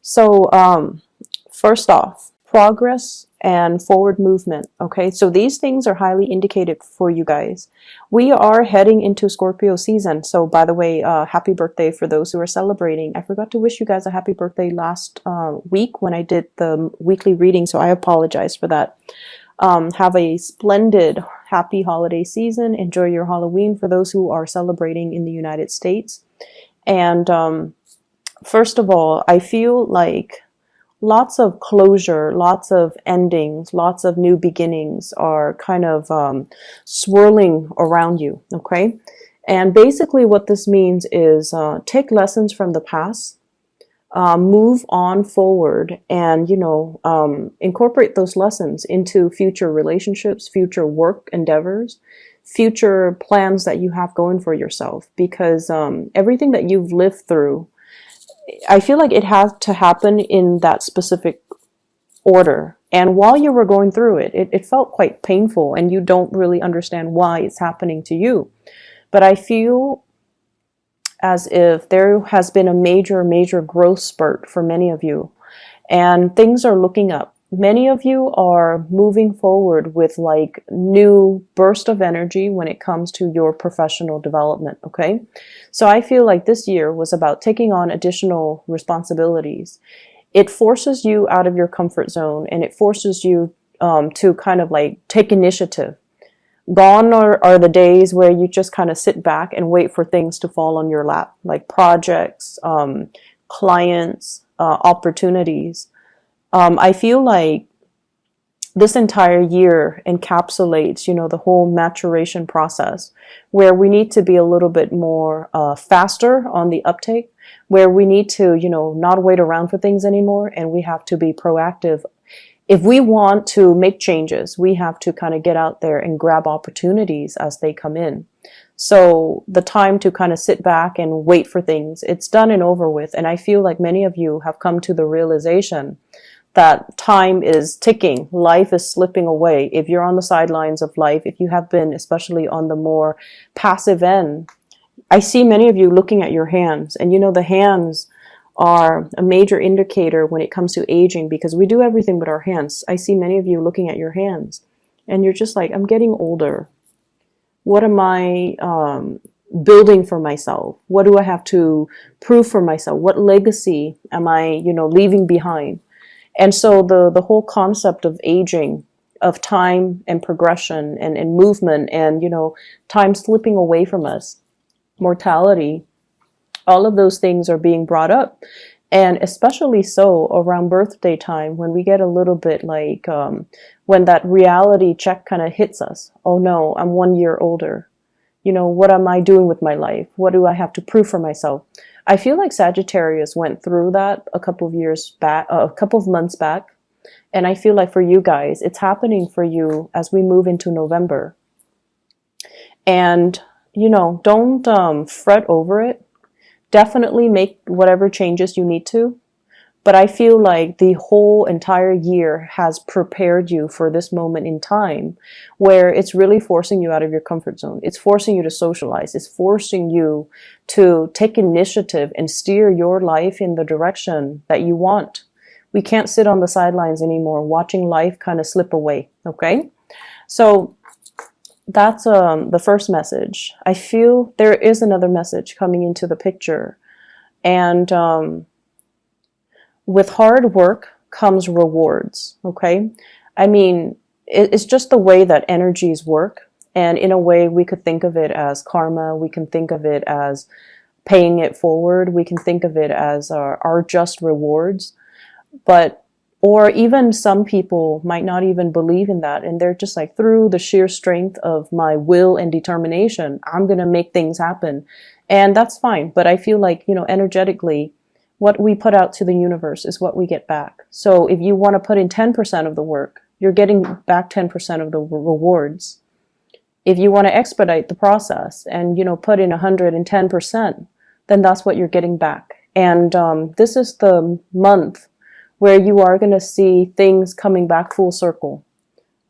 So, first off, progress and forward movement. Okay, so these things are highly indicated for you guys. We are heading into Scorpio season. So, by the way, happy birthday for those who are celebrating. I forgot to wish you guys a happy birthday last week when I did the weekly reading, so I apologize for that. Have a splendid, happy holiday season. Enjoy your Halloween for those who are celebrating in the United States. And first of all, I feel like lots of closure, lots of endings, lots of new beginnings are kind of swirling around you, okay? And basically what this means is take lessons from the past, move on forward, and, incorporate those lessons into future relationships, future work endeavors, future plans that you have going for yourself. Because everything that you've lived through, I feel like it has to happen in that specific order. And while you were going through it, it felt quite painful and you don't really understand why it's happening to you. But I feel as if there has been a major growth spurt for many of you and things are looking up. Many of you are moving forward with like new burst of energy when it comes to your professional development, okay? So I feel like this year was about taking on additional responsibilities. It forces you out of your comfort zone and it forces you to kind of like take initiative. Gone are the days where you just kind of sit back and wait for things to fall on your lap, like projects, clients, opportunities. I feel like this entire year encapsulates, the whole maturation process where we need to be a little bit more faster on the uptake, where we need to, not wait around for things anymore, and we have to be proactive. If we want to make changes, we have to kind of get out there and grab opportunities as they come in. So the time to kind of sit back and wait for things, it's done and over with. And I feel like many of you have come to the realization that time is ticking, life is slipping away. If you're on the sidelines of life, if you have been, especially on the more passive end, I see many of you looking at your hands, and the hands are a major indicator when it comes to aging because we do everything with our hands. I see many of you looking at your hands and you're just like, I'm getting older. What am I building for myself? What do I have to prove for myself? What legacy am I, leaving behind? And so the whole concept of aging, of time and progression and movement and, time slipping away from us, mortality, all of those things are being brought up. And especially so around birthday time when we get a little bit like, when that reality check kind of hits us. Oh no, I'm 1 year older. What am I doing with my life? What do I have to prove for myself? I feel like Sagittarius went through that a couple of months back. And I feel like for you guys, it's happening for you as we move into November. And, don't fret over it. Definitely make whatever changes you need to. But I feel like the whole entire year has prepared you for this moment in time where it's really forcing you out of your comfort zone. It's forcing you to socialize. It's forcing you to take initiative and steer your life in the direction that you want. We can't sit on the sidelines anymore watching life kind of slip away, okay? So that's the first message. I feel there is another message coming into the picture. And with hard work comes rewards, okay? I mean, it's just the way that energies work. And in a way, we could think of it as karma. We can think of it as paying it forward. We can think of it as our just rewards. Or even some people might not even believe in that. And they're just like, through the sheer strength of my will and determination, I'm going to make things happen. And that's fine. But I feel like, energetically, what we put out to the universe is what we get back. So if you want to put in 10% of the work, you're getting back 10% of the rewards. If you want to expedite the process and, put in 110%, then that's what you're getting back. And this is the month where you are going to see things coming back full circle.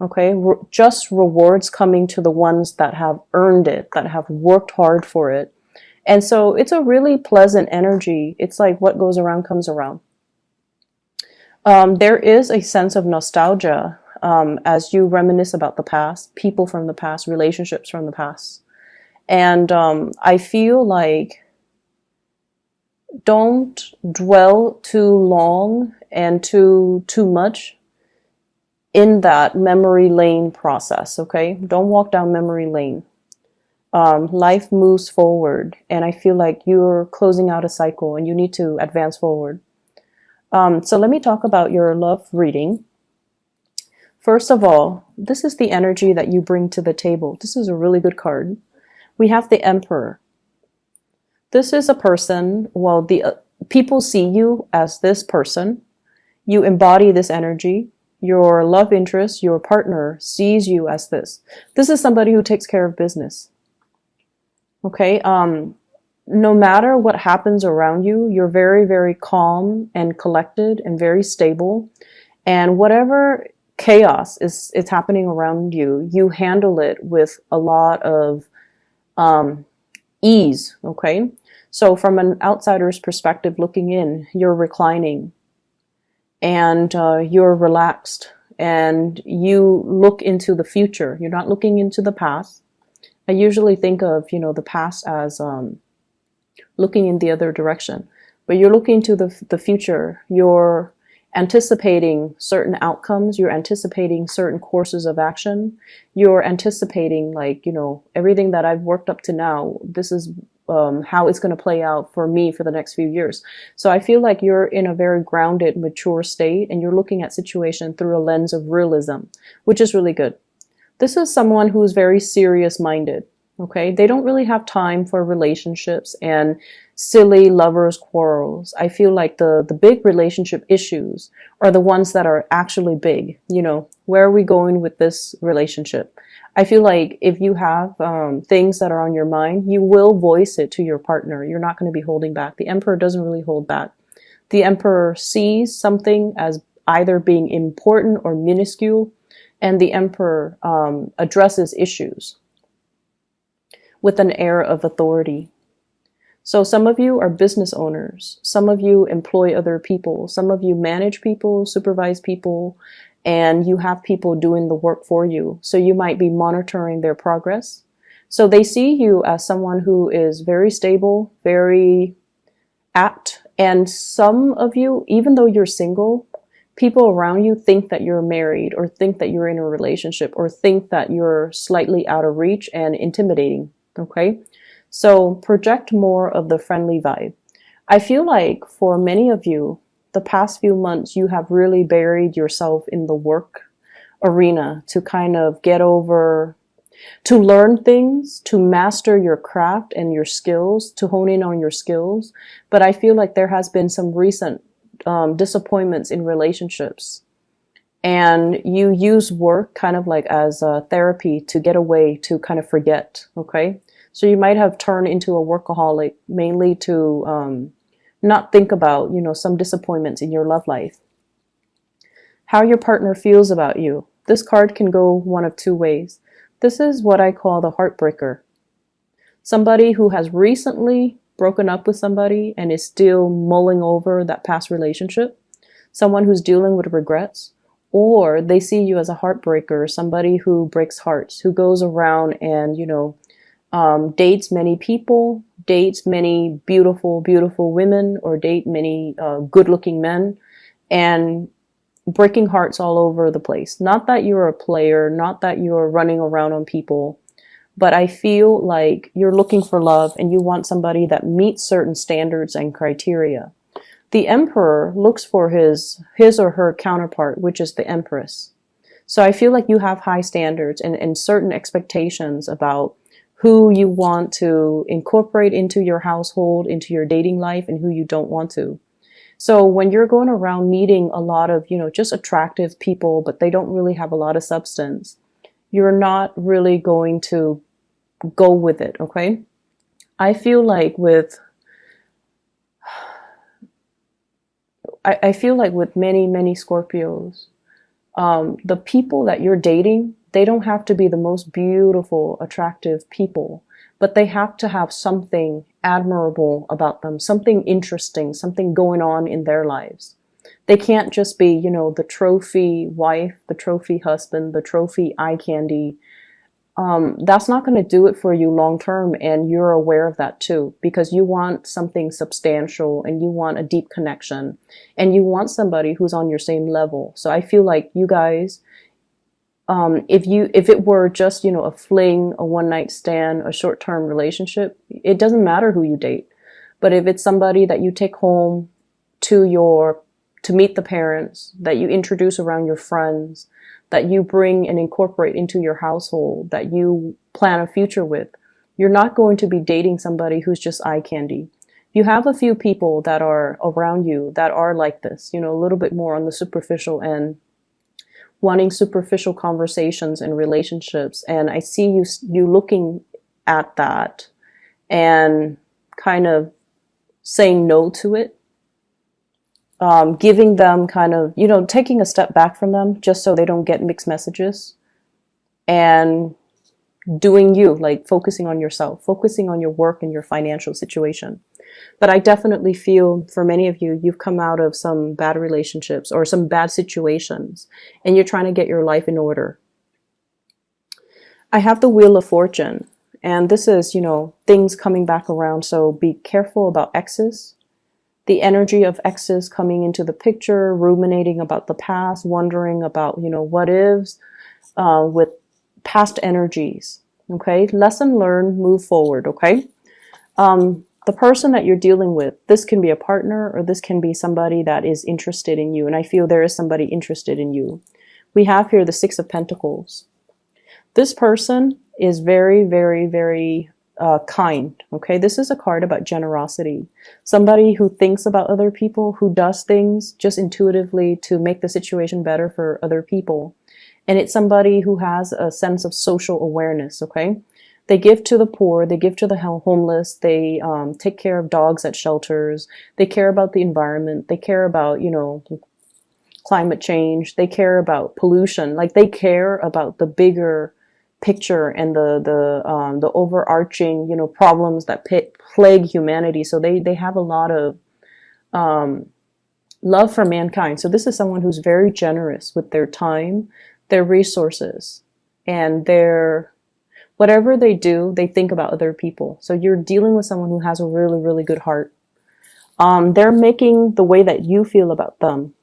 Okay? Just rewards coming to the ones that have earned it, that have worked hard for it. And so it's a really pleasant energy. It's like what goes around comes around. There is a sense of nostalgia as you reminisce about the past, people from the past, relationships from the past. And I feel like don't dwell too long and too much in that memory lane process, okay? Don't walk down memory lane. Life moves forward, and I feel like you're closing out a cycle and you need to advance forward. So let me talk about your love reading. First of all, this is the energy that you bring to the table. This is a really good card. We have the Emperor. This is a person, well, the people see you as this person. You embody this energy. Your love interest, your partner sees you as this. This is somebody who takes care of business. Okay? No matter what happens around you, you're very, very calm and collected and very stable. And whatever chaos is happening around you, you handle it with a lot of ease, okay? So from an outsider's perspective looking in, you're reclining and you're relaxed and you look into the future. You're not looking into the past. I usually think of, the past as looking in the other direction, but you're looking to the future. You're anticipating certain outcomes. You're anticipating certain courses of action. You're anticipating, like, everything that I've worked up to now. This is how it's going to play out for me for the next few years. So I feel like you're in a very grounded, mature state, and you're looking at situation through a lens of realism, which is really good. This is someone who's very serious-minded. Okay, they don't really have time for relationships and silly lovers' quarrels. I feel like the big relationship issues are the ones that are actually big. Where are we going with this relationship? I feel like if you have things that are on your mind, you will voice it to your partner. You're not going to be holding back. The Emperor doesn't really hold back. The Emperor sees something as either being important or minuscule, and the Emperor addresses issues with an air of authority. So some of you are business owners. Some of you employ other people. Some of you manage people, supervise people, and you have people doing the work for you. So you might be monitoring their progress. So they see you as someone who is very stable, very apt. And some of you, even though you're single, people around you think that you're married or think that you're in a relationship or think that you're slightly out of reach and intimidating. Okay, so project more of the friendly vibe. I feel like for many of you, the past few months, you have really buried yourself in the work arena to kind of get over, to learn things, to master your craft and your skills, to hone in on your skills. But I feel like there has been some recent disappointments in relationships. And you use work kind of like as a therapy to get away, to kind of forget, okay? So you might have turned into a workaholic mainly to not think about, some disappointments in your love life. How your partner feels about you. This card can go one of two ways. This is what I call the heartbreaker. Somebody who has recently broken up with somebody and is still mulling over that past relationship. Someone who's dealing with regrets. Or they see you as a heartbreaker, somebody who breaks hearts, who goes around and, dates many people, dates many beautiful, beautiful women, or date many good-looking men, and breaking hearts all over the place. Not that you're a player, not that you're running around on people, but I feel like you're looking for love and you want somebody that meets certain standards and criteria. The Emperor looks for his or her counterpart, which is the Empress. So I feel like you have high standards and certain expectations about who you want to incorporate into your household, into your dating life, and who you don't want to. So when you're going around meeting a lot of, just attractive people, but they don't really have a lot of substance, you're not really going to go with it, okay? I feel like with many, many Scorpios, the people that you're dating, they don't have to be the most beautiful, attractive people, but they have to have something admirable about them, something interesting, something going on in their lives. They can't just be, you know, the trophy wife, the trophy husband, the trophy eye candy. That's not going to do it for you long term, and you're aware of that too, because you want something substantial and you want a deep connection and you want somebody who's on your same level. So I feel like you guys, if it were just, you know, a fling, a one night stand, a short term relationship, it doesn't matter who you date. But if it's somebody that you take home to meet the parents, that you introduce around your friends, that you bring and incorporate into your household, that you plan a future with, you're not going to be dating somebody who's just eye candy. You have a few people that are around you that are like this, you know, a little bit more on the superficial end, wanting superficial conversations and relationships. And I see you looking at that and kind of saying no to it, giving them kind of, you know, taking a step back from them just so they don't get mixed messages, and doing you, like focusing on yourself, focusing on your work and your financial situation. But I definitely feel for many of you, you've come out of some bad relationships or some bad situations, and you're trying to get your life in order. I have the Wheel of Fortune, and this is, you know, things coming back around. So be careful about exes. The energy of exes coming into the picture, ruminating about the past, wondering about, you know, what ifs, with past energies. Okay. Lesson learned, move forward. Okay. The person that you're dealing with, this can be a partner or this can be somebody that is interested in you. And I feel there is somebody interested in you. We have here the Six of Pentacles. This person is very, very, very kind. Okay, this is a card about generosity. Somebody who thinks about other people, who does things just intuitively to make the situation better for other people. And it's somebody who has a sense of social awareness. Okay, they give to the poor, they give to the homeless, they take care of dogs at shelters, they care about the environment, they care about, you know, climate change, they care about pollution. Like, they care about the bigger picture and the overarching, you know, problems that plague humanity. So they have a lot of love for mankind. So this is someone who's very generous with their time, their resources, and their whatever they do, they think about other people. So you're dealing with someone who has a really, really good heart. They're making the way that you feel about them.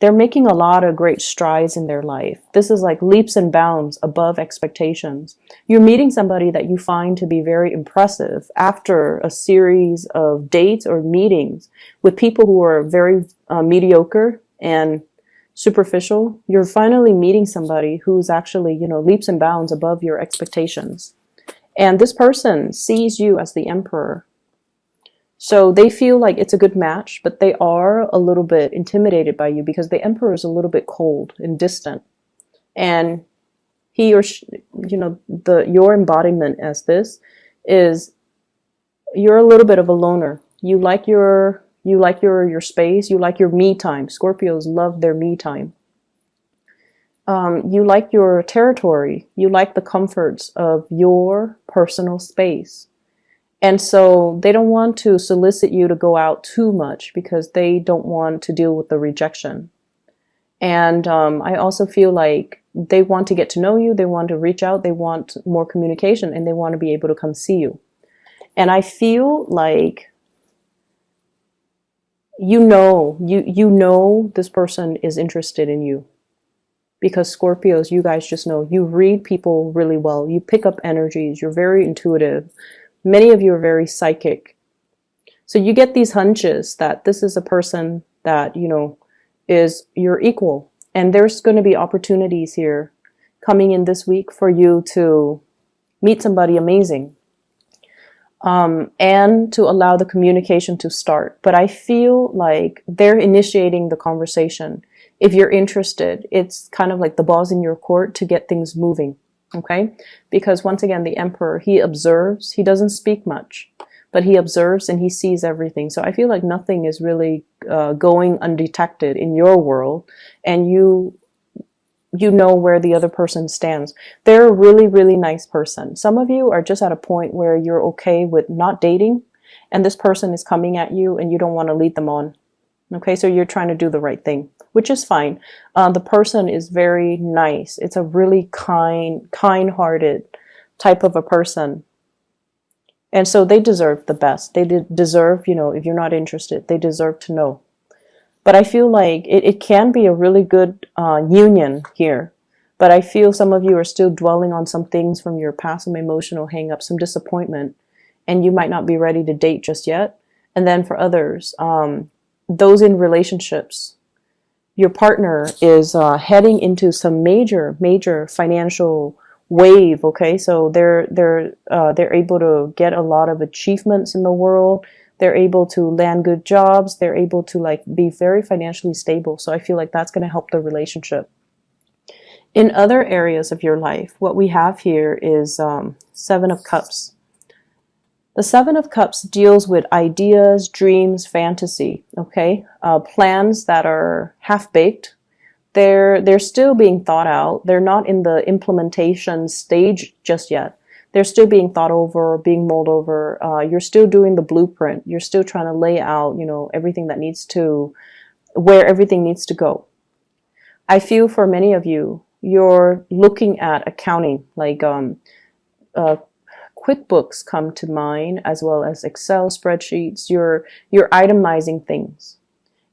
They're making a lot of great strides in their life. This is like leaps and bounds above expectations. You're meeting somebody that you find to be very impressive after a series of dates or meetings with people who are very mediocre and superficial. You're finally meeting somebody who's actually, you know, leaps and bounds above your expectations. And this person sees you as the emperor. So they feel like it's a good match, but they are a little bit intimidated by you because the emperor is a little bit cold and distant. And he or she, you know, your embodiment as this is, you're a little bit of a loner. You like your space. You like your me time. Scorpios love their me time. You like your territory. You like the comforts of your personal space. And so they don't want to solicit you to go out too much because they don't want to deal with the rejection. And I also feel like they want to get to know you. They want to reach out. They want more communication, and they want to be able to come see you. And I feel like you know this person is interested in you. Because Scorpios, you guys just know, you read people really well. You pick up energies. You're very intuitive. Many of you are very psychic. So you get these hunches that this is a person that, you know, is your equal. And there's going to be opportunities here coming in this week for you to meet somebody amazing. And to allow the communication to start. But I feel like they're initiating the conversation. If you're interested, it's kind of like the ball's in your court to get things moving. Okay? Because once again, the emperor, he observes, he doesn't speak much, but he observes and he sees everything. So I feel like nothing is really going undetected in your world, and you know where the other person stands. They're a really, really nice person. Some of you are just at a point where you're okay with not dating, and this person is coming at you and you don't want to lead them on. Okay, so you're trying to do the right thing, which is fine. The person is very nice. It's a really kind-hearted type of a person. And so they deserve the best. They deserve, if you're not interested, they deserve to know. But I feel like it can be a really good union here. But I feel some of you are still dwelling on some things from your past, some emotional hang-up, some disappointment, and you might not be ready to date just yet. And then for others, those in relationships, your partner is heading into some major financial wave. Okay, so they're able to get a lot of achievements in the world. They're able to land good jobs. They're able to like be very financially stable. So I feel like that's going to help the relationship. In other areas of your life, what we have here is Seven of Cups. The Seven of Cups deals with ideas, dreams, fantasy, okay? Plans that are half-baked. They're still being thought out. They're not in the implementation stage just yet. They're still being thought over, being mulled over. You're still doing the blueprint. You're still trying to lay out, everything that needs to, where everything needs to go. I feel for many of you, you're looking at accounting, like QuickBooks come to mind, as well as Excel spreadsheets. You're itemizing things.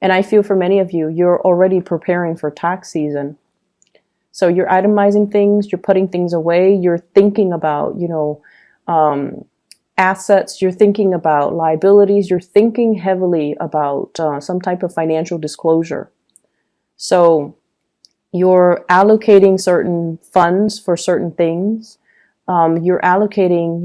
And I feel for many of you, you're already preparing for tax season. So you're itemizing things, you're putting things away, you're thinking about, assets, you're thinking about liabilities, you're thinking heavily about some type of financial disclosure. So you're allocating certain funds for certain things. You're allocating,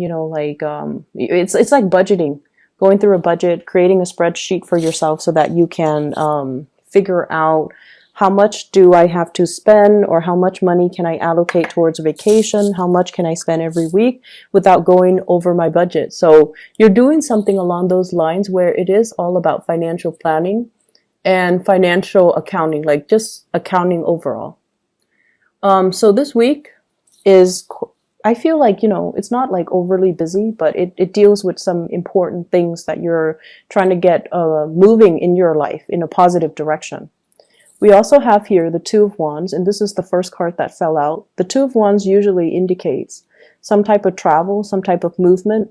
it's like budgeting, going through a budget, creating a spreadsheet for yourself so that you can figure out how much do I have to spend, or how much money can I allocate towards vacation? How much can I spend every week without going over my budget? So you're doing something along those lines where it is all about financial planning and financial accounting, like just accounting overall. So this week is, I feel like, it's not like overly busy, but it deals with some important things that you're trying to get moving in your life in a positive direction. We also have here the Two of Wands, and this is the first card that fell out. The Two of Wands usually indicates some type of travel, some type of movement,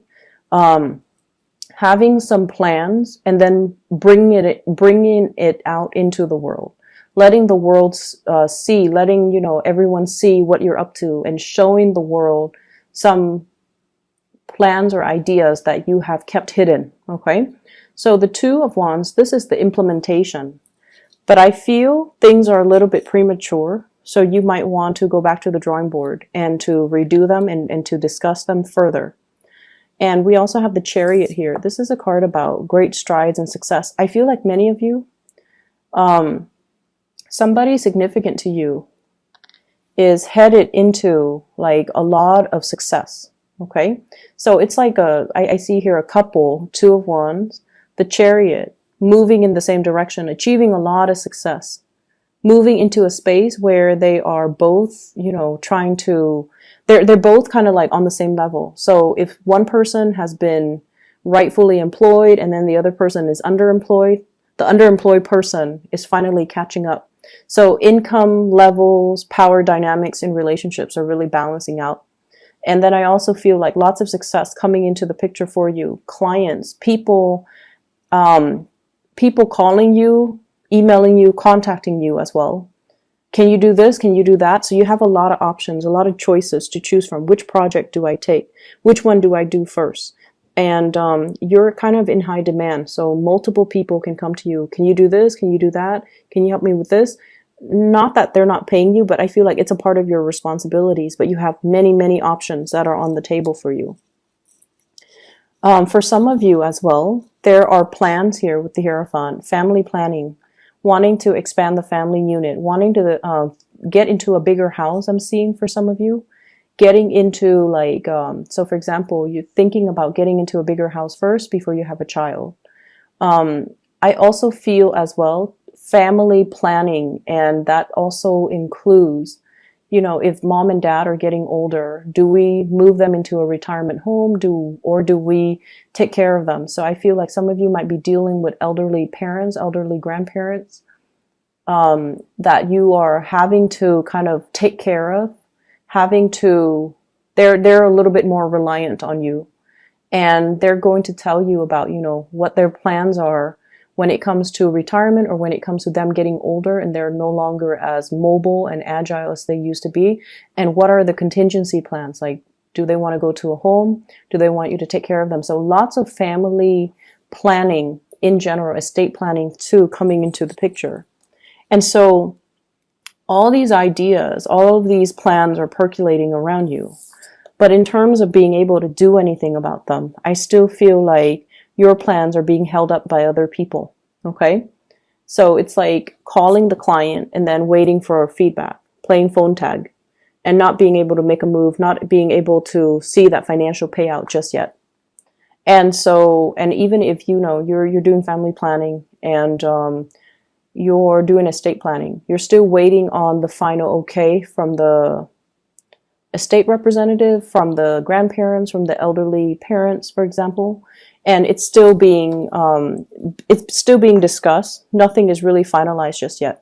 having some plans, and then bringing it out into the world. Letting the world see, letting, everyone see what you're up to, and showing the world some plans or ideas that you have kept hidden, okay? So the Two of Wands, this is the implementation. But I feel things are a little bit premature, so you might want to go back to the drawing board and to redo them and to discuss them further. And we also have the Chariot here. This is a card about great strides and success. I feel like many of you, somebody significant to you is headed into like a lot of success, okay? So it's like I see here a couple, Two of Wands, the Chariot, moving in the same direction, achieving a lot of success, moving into a space where they are both, trying to, they're both kind of like on the same level. So if one person has been rightfully employed and then the other person is underemployed, the underemployed person is finally catching up. So income levels, power dynamics in relationships are really balancing out. And then I also feel like lots of success coming into the picture for you. Clients, people calling you, emailing you, contacting you as well. Can you do this? Can you do that? So you have a lot of options, a lot of choices to choose from. Which project do I take? Which one do I do first? And you're kind of in high demand. So multiple people can come to you. Can you do this? Can you do that? Can you help me with this? Not that they're not paying you, but I feel like it's a part of your responsibilities. But you have many, many options that are on the table for you. For some of you as well, there are plans here with the Hierophant, family planning, wanting to expand the family unit, wanting to get into a bigger house. I'm seeing for some of you, getting into like, so for example, you're thinking about getting into a bigger house first before you have a child. I also feel as well, family planning, and that also includes you know, if mom and dad are getting older, do we move them into a retirement home, or do we take care of them? So I feel like some of you might be dealing with elderly parents, elderly grandparents, that you are having to kind of take care of, having to, they're a little bit more reliant on you, and they're going to tell you about, you know, what their plans are when it comes to retirement, or when it comes to them getting older and they're no longer as mobile and agile as they used to be. And what are the contingency plans? Like, do they want to go to a home? Do they want you to take care of them? So lots of family planning in general, estate planning too, coming into the picture. And so all these ideas, all of these plans are percolating around you. But in terms of being able to do anything about them, I still feel like your plans are being held up by other people. Okay? So it's like calling the client and then waiting for feedback, playing phone tag, and not being able to make a move, not being able to see that financial payout just yet. And so, and even if, you know, you're doing family planning and you're doing estate planning, you're still waiting on the final okay from the estate representative, from the grandparents, from the elderly parents, for example, and it's still being discussed. Nothing is really finalized just yet.